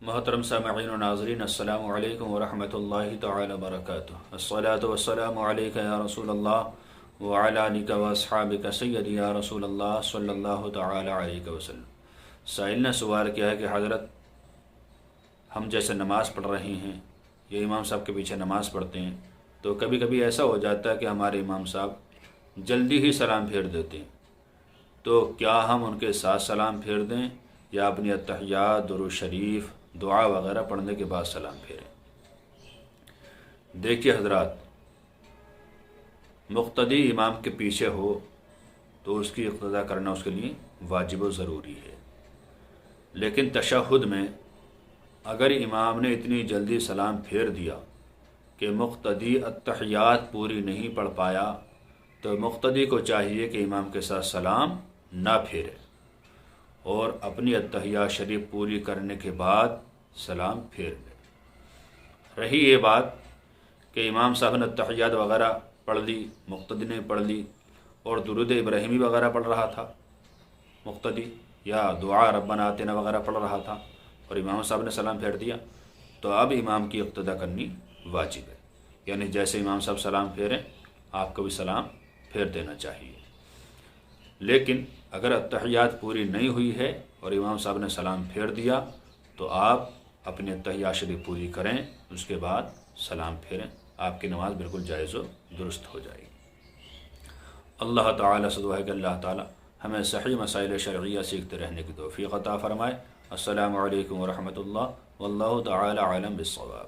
محترم سامعین و ناظرین، السلام علیکم ورحمۃ اللہ تعالی وبرکاتہ۔ الصلاۃ والسلام علیک یا رسول اللہ وعلی آلک واصحابک سیدی یا رسول اللہ صلی اللہ تعالی علیہ وسلم۔ سائل نے سوال کیا ہے کہ حضرت، ہم جیسے نماز پڑھ رہے ہیں یا امام صاحب کے پیچھے نماز پڑھتے ہیں تو کبھی کبھی ایسا ہو جاتا ہے کہ ہمارے امام صاحب جلدی ہی سلام پھیر دیتے ہیں، تو کیا ہم ان کے ساتھ سلام پھیر دیں یا اپنی اتحیات، درود شریف، دعا وغیرہ پڑھنے کے بعد سلام پھیریں؟ دیکھیے حضرات، مقتدی امام کے پیچھے ہو تو اس کی اقتداء کرنا اس کے لیے واجب و ضروری ہے، لیکن تشہد میں اگر امام نے اتنی جلدی سلام پھیر دیا کہ مقتدی اتحیات پوری نہیں پڑھ پایا تو مقتدی کو چاہیے کہ امام کے ساتھ سلام نہ پھیرے اور اپنی اتحیات شریف پوری کرنے کے بعد سلام پھیر لے۔ رہی یہ بات کہ امام صاحب نے اتحیات وغیرہ پڑھ لی، مقتدی نے پڑھ لی اور درود ابراہیمی وغیرہ پڑھ رہا تھا مقتدی، یا دعا ربنا آتنا وغیرہ پڑھ رہا تھا اور امام صاحب نے سلام پھیر دیا، تو اب امام کی اقتداء کرنی واجب ہے، یعنی جیسے امام صاحب سلام پھیریں آپ کو بھی سلام پھیر دینا چاہیے۔ لیکن اگر اتحیات پوری نہیں ہوئی ہے اور امام صاحب نے سلام پھیر دیا تو آپ اپنی اتحیات شریف پوری کریں، اس کے بعد سلام پھیریں، آپ کی نماز بالکل جائز و درست ہو جائے گی۔ اللہ تعالیٰ سے دعا ہے کہ اللہ تعالیٰ ہمیں صحیح مسائل شرعیہ سیکھتے رہنے کی توفیق عطا فرمائے۔ السلام علیکم ورحمۃ اللہ واللہ تعالیٰ عالم بالصواب۔